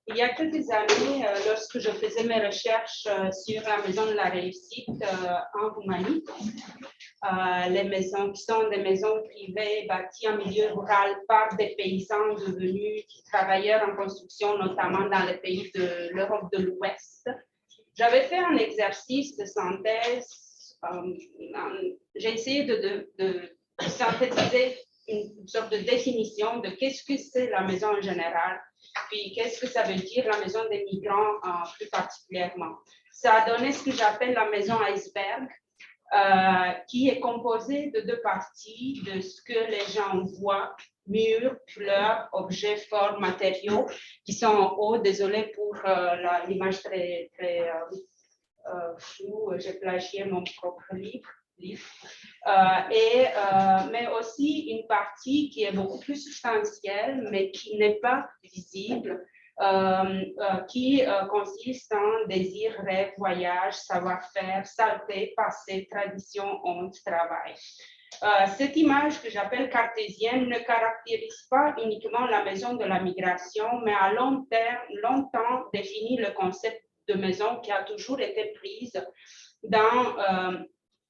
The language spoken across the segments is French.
Il y a quelques années, lorsque je faisais mes recherches sur la maison de la réussite en Roumanie, les maisons qui sont des maisons privées bâties en milieu rural par des paysans devenus travailleurs en construction, notamment dans les pays de l'Europe de l'Ouest, j'avais fait un exercice de synthèse. J'ai essayé de synthétiser une sorte de définition de qu'est-ce que c'est la maison en général, puis qu'est-ce que ça veut dire la maison des migrants plus particulièrement. Ça a donné ce que j'appelle la maison iceberg, qui est composée de deux parties, de ce que les gens voient, murs, couleurs, objets, formes, matériaux, qui sont en haut. Désolée pour l'image très floue, j'ai plagié mon propre livre. Mais aussi une partie qui est beaucoup plus substantielle, mais qui n'est pas visible, qui consiste en désir, rêve, voyage, savoir-faire, saleté, passé, tradition, honte, travail. Cette image que j'appelle cartésienne ne caractérise pas uniquement la maison de la migration, mais à long terme, longtemps définit le concept de maison qui a toujours été prise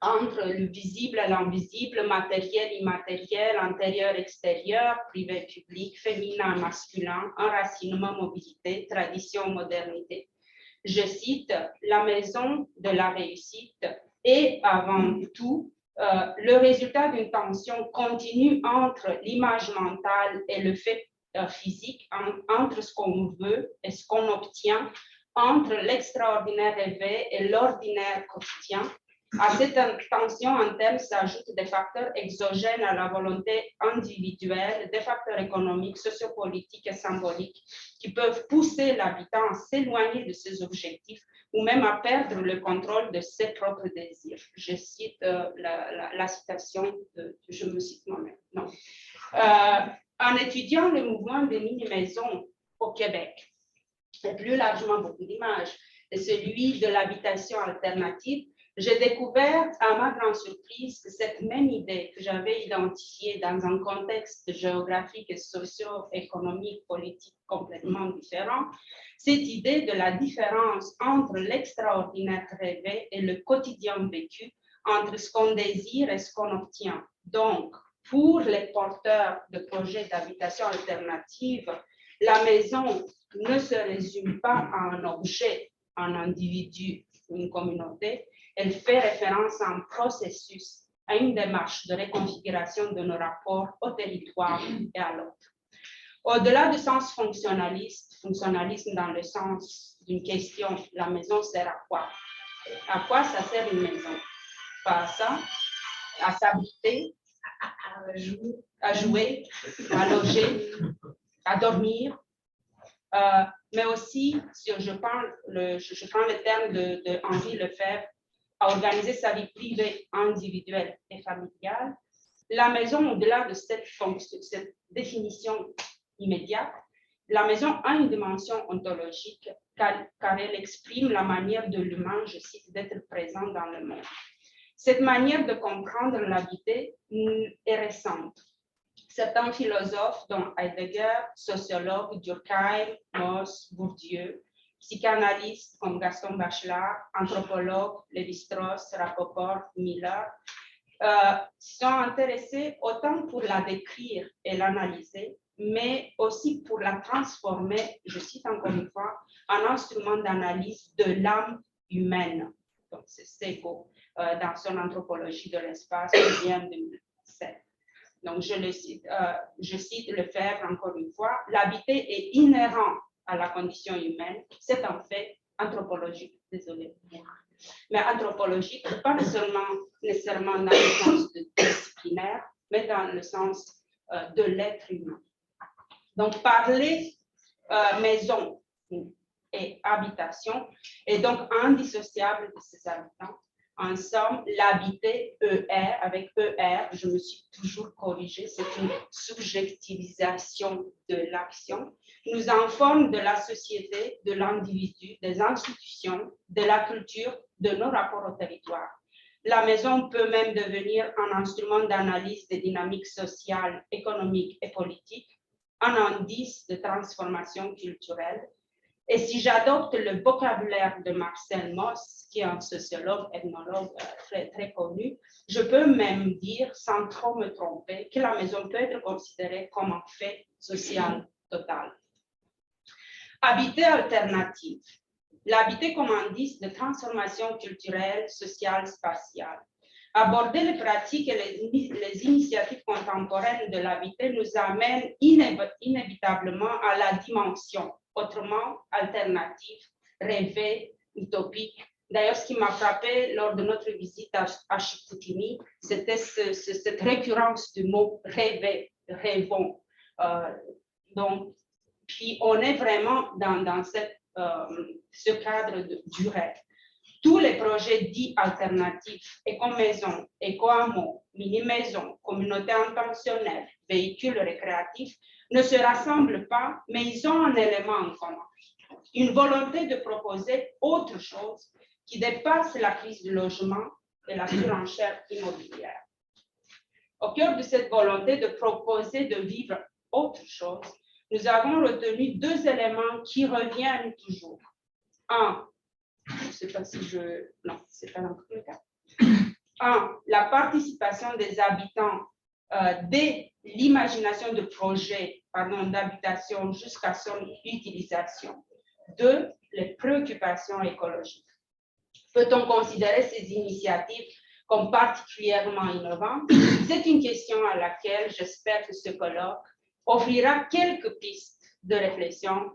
entre le visible et l'invisible, matériel, immatériel, intérieur, extérieur, privé, public, féminin, masculin, enracinement, mobilité, tradition, modernité. Je cite, la maison de la réussite est avant tout le résultat d'une tension continue entre l'image mentale et le fait physique, entre ce qu'on veut et ce qu'on obtient, entre l'extraordinaire rêvé et l'ordinaire quotidien. À cette tension interne s'ajoutent des facteurs exogènes à la volonté individuelle, des facteurs économiques, sociopolitiques et symboliques qui peuvent pousser l'habitant à s'éloigner de ses objectifs ou même à perdre le contrôle de ses propres désirs. Je cite la citation, je me cite moi-même. Non. En étudiant le mouvement des mini-maisons au Québec, et plus largement beaucoup d'images, et celui de l'habitation alternative, j'ai découvert, à ma grande surprise, que cette même idée que j'avais identifiée dans un contexte géographique et socio-économique, politique complètement différent, cette idée de la différence entre l'extraordinaire rêvé et le quotidien vécu, entre ce qu'on désire et ce qu'on obtient. Donc, pour les porteurs de projets d'habitation alternative, la maison ne se résume pas à un objet, un individu, une communauté. Elle fait référence à un processus, à une démarche de reconfiguration de nos rapports au territoire et à l'autre. Au-delà du sens fonctionnaliste, fonctionnalisme dans le sens d'une question, la maison sert à quoi? À quoi ça sert une maison? Pas à ça, à s'habiter, à jouer, à loger, à dormir, mais aussi, si je prends le terme de Henri Lefebvre, à organiser sa vie privée, individuelle et familiale. La maison, au-delà de cette définition immédiate, la maison a une dimension ontologique car elle exprime la manière de l'humain, je cite, d'être présent dans le monde. Cette manière de comprendre la vie est récente. Certains philosophes, dont Heidegger, sociologues, Durkheim, Mauss, Bourdieu, psychanalystes comme Gaston Bachelard, anthropologues, Lévi-Strauss, Rapoport, Miller, sont intéressés autant pour la décrire et l'analyser, mais aussi pour la transformer, je cite encore une fois, en instrument d'analyse de l'âme humaine. Donc, c'est Sego, dans son anthropologie de l'espace qui vient de 2007. Donc, je cite Lefebvre encore une fois, l'habiter est inhérent à la condition humaine, c'est un fait anthropologique, désolé, mais anthropologique, pas nécessairement dans le sens disciplinaire, mais dans le sens de l'être humain. Donc, parler maison et habitation est donc indissociable de ses habitants. En somme, l'habiter, ER, avec ER, je me suis toujours corrigée, c'est une subjectivisation de l'action, nous informe de la société, de l'individu, des institutions, de la culture, de nos rapports au territoire. La maison peut même devenir un instrument d'analyse des dynamiques sociales, économiques et politiques, un indice de transformation culturelle. Et si j'adopte le vocabulaire de Marcel Mauss, qui est un sociologue, ethnologue très connu, je peux même dire, sans trop me tromper, que la maison peut être considérée comme un fait social total. Habiter alternative. L'habiter comme indice de transformation culturelle, sociale, spatiale. Aborder les pratiques et les initiatives contemporaines de l'habiter nous amène inévitablement à la dimension, autrement alternative, rêvée, utopique. D'ailleurs, ce qui m'a frappé lors de notre visite à Chicoutimi, c'était cette récurrence du mot rêver, rêvons. Donc, puis on est vraiment dans ce cadre du rêve. Tous les projets dits alternatifs, éco-maison, éco-hameau, mini-maison, communauté intentionnelle, véhicules récréatifs, ne se rassemblent pas, mais ils ont un élément en commun. Une volonté de proposer autre chose qui dépasse la crise du logement et la surenchère immobilière. Au cœur de cette volonté de proposer de vivre autre chose, nous avons retenu deux éléments qui reviennent toujours. Un, je ne sais pas si non, ce n'est pas dans le cas. Un, la participation des habitants dès l'imagination de projets d'habitation jusqu'à son utilisation. Deux, les préoccupations écologiques. Peut-on considérer ces initiatives comme particulièrement innovantes? C'est une question à laquelle j'espère que ce colloque offrira quelques pistes de réflexion,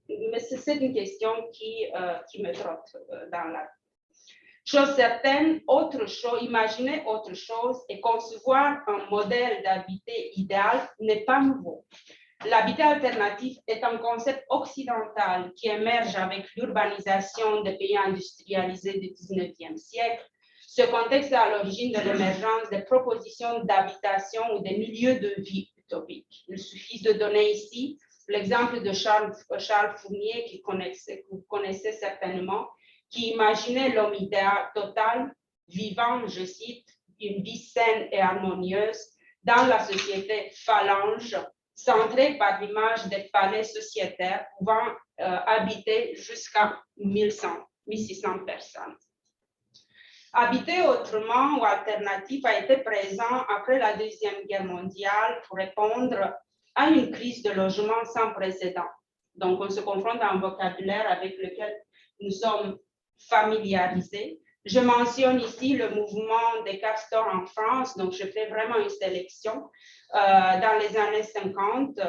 mais c'est une question qui me trotte dans la vie. Chose certaine, imaginer autre chose et concevoir un modèle d'habiter idéal n'est pas nouveau. L'habitat alternatif est un concept occidental qui émerge avec l'urbanisation des pays industrialisés du XIXe siècle. Ce contexte est à l'origine de l'émergence des propositions d'habitation ou des milieux de vie utopiques. Il suffit de donner ici l'exemple de Charles Fournier, que vous connaissez certainement, qui imaginait l'homme idéal total, vivant, je cite, une vie saine et harmonieuse dans la société phalange, centrée par l'image des palais sociétaires pouvant habiter jusqu'à 1600 personnes. Habiter autrement ou alternatif a été présent après la Deuxième Guerre mondiale pour répondre à une crise de logement sans précédent. Donc, on se confronte à un vocabulaire avec lequel nous sommes familiarisés. Je mentionne ici le mouvement des castors en France, donc je fais vraiment une sélection. Dans les années 50,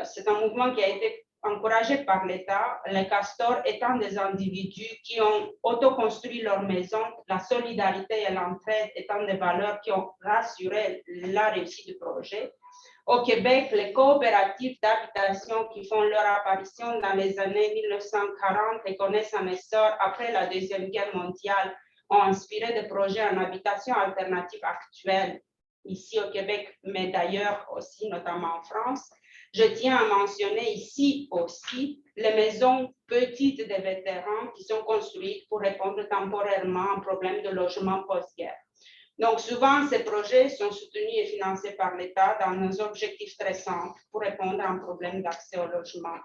c'est un mouvement qui a été encouragé par l'État, les castors étant des individus qui ont autoconstruit leur maison, la solidarité et l'entraide étant des valeurs qui ont rassuré la réussite du projet. Au Québec, les coopératives d'habitation qui font leur apparition dans les années 1940 et connaissent un essor après la Deuxième Guerre mondiale ont inspiré des projets en habitation alternative actuels ici au Québec, mais d'ailleurs aussi, notamment en France. Je tiens à mentionner ici aussi les maisons petites des vétérans qui sont construites pour répondre temporairement à un problème de logement post-guerre. Donc, souvent, ces projets sont soutenus et financés par l'État dans nos objectifs très simples pour répondre à un problème d'accès au logement.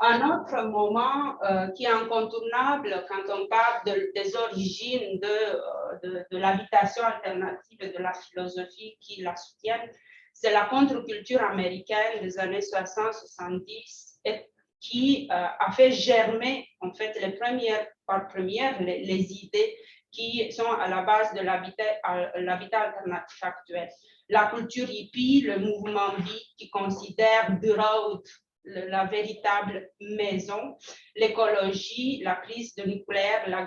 Un autre moment qui est incontournable quand on parle des origines de l'habitation alternative et de la philosophie qui la soutiennent, c'est la contre-culture américaine des années 60-70 qui a fait germer en fait les idées qui sont à la base de l'habitat alternatif actuel. La culture hippie, le mouvement BI qui considère The Road la véritable maison, l'écologie, la crise de nucléaire, la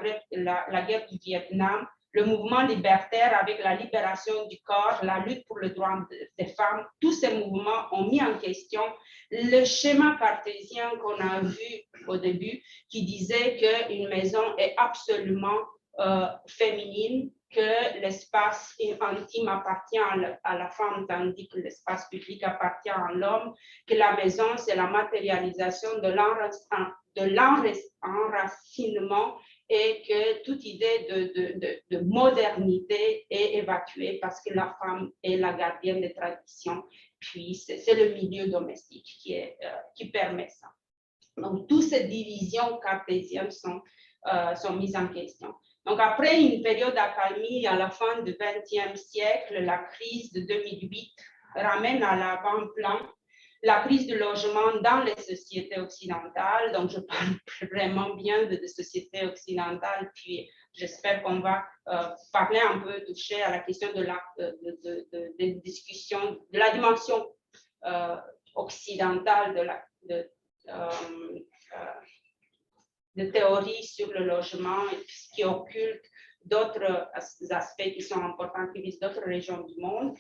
guerre du Vietnam, le mouvement libertaire avec la libération du corps, la lutte pour le droit des femmes, tous ces mouvements ont mis en question le schéma cartésien qu'on a vu au début qui disait qu'une maison est absolument féminine, que l'espace intime appartient à la femme tandis que l'espace public appartient à l'homme, que la maison c'est la matérialisation de l'enracinement et que toute idée de modernité est évacuée parce que la femme est la gardienne des traditions, puis c'est le milieu domestique qui permet ça. Donc, toutes ces divisions cartésiennes sont mises en question. Donc, après une période d'accalmie à la fin du XXe siècle, la crise de 2008 ramène à l'avant-plan la crise du logement dans les sociétés occidentales. Donc, je parle vraiment bien de sociétés occidentales, puis j'espère qu'on va parler un peu, toucher à la question de discussion, de la dimension occidentale de théorie sur le logement, ce qui occulte d'autres aspects qui sont importants, qui visent d'autres régions du monde.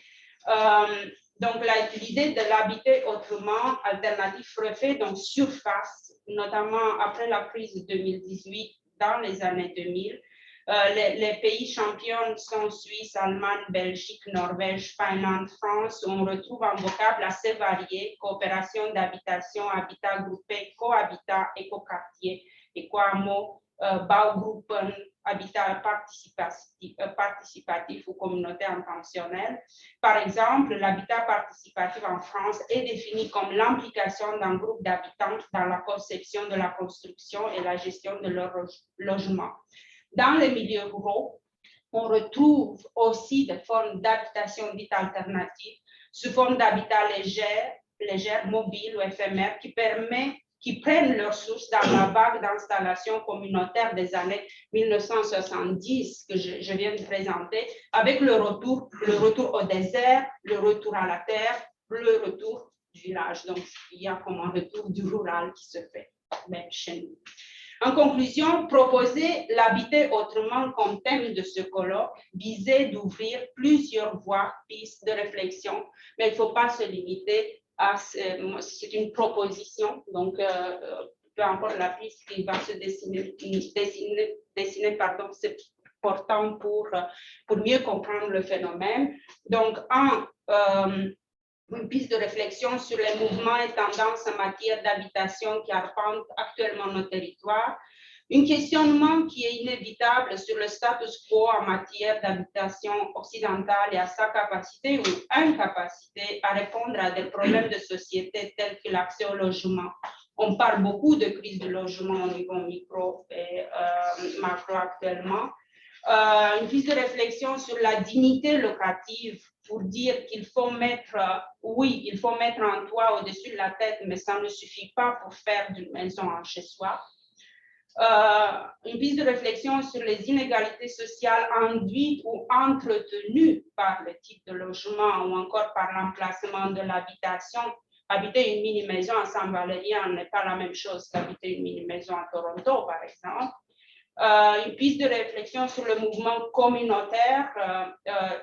Donc, l'idée de l'habiter autrement, alternatif, refait donc surface, notamment après la crise de 2018, dans les années 2000. Les pays champions sont Suisse, Allemagne, Belgique, Norvège, Finlande, France, où on retrouve un vocable assez varié: coopération d'habitation, habitat groupé, cohabitat, écoquartier, éco-hameau, Baugruppen, habitat participatif ou communauté intentionnelle. Par exemple, l'habitat participatif en France est défini comme l'implication d'un groupe d'habitants dans la conception de la construction et la gestion de leur logement. Dans les milieux ruraux, on retrouve aussi des formes d'habitation dite alternative, sous forme d'habitat légère, mobile ou éphémère, qui prennent leur source dans la vague d'installation communautaire des années 1970 que je viens de présenter, avec le retour au désert, le retour à la terre, le retour du village. Donc, il y a comme un retour du rural qui se fait, même chez nous. En conclusion, proposer l'habiter autrement comme thème de ce colloque visait d'ouvrir plusieurs voies, pistes de réflexion, mais il ne faut pas se limiter à, c'est une proposition, donc peu importe la piste qui va se dessiner c'est important pour mieux comprendre le phénomène. Donc, une piste de réflexion sur les mouvements et tendances en matière d'habitation qui arpentent actuellement nos territoires, un questionnement qui est inévitable sur le status quo en matière d'habitation occidentale et à sa capacité ou incapacité à répondre à des problèmes de société tels que l'accès au logement. On parle beaucoup de crise du logement au niveau micro et macro actuellement. Une piste de réflexion sur la dignité locative pour dire qu'il faut mettre, il faut mettre un toit au-dessus de la tête, mais ça ne suffit pas pour faire d'une maison un chez-soi. Une piste de réflexion sur les inégalités sociales induites ou entretenues par le type de logement ou encore par l'emplacement de l'habitation. Habiter une mini-maison à Saint-Valérien n'est pas la même chose qu'habiter une mini-maison à Toronto, par exemple. Une piste de réflexion sur le mouvement communautaire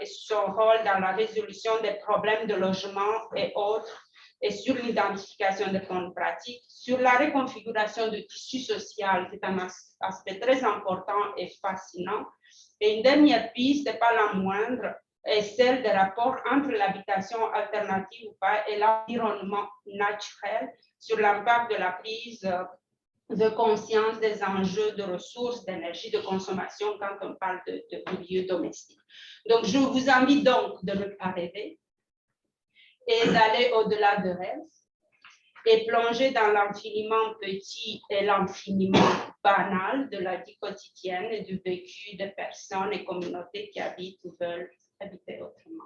et son rôle dans la résolution des problèmes de logement et autres, et sur l'identification des bonnes pratiques, sur la reconfiguration du tissu social, qui est un aspect très important et fascinant. Et une dernière piste, et pas la moindre, est celle des rapports entre l'habitation alternative ou pas et l'environnement naturel sur l'impact de la prise de conscience des enjeux de ressources, d'énergie, de consommation quand on parle de milieu domestique. Donc, je vous invite donc de ne pas rêver et d'aller au-delà de rêve et plonger dans l'infiniment petit et l'infiniment banal de la vie quotidienne et du vécu des personnes et communautés qui habitent ou veulent habiter autrement.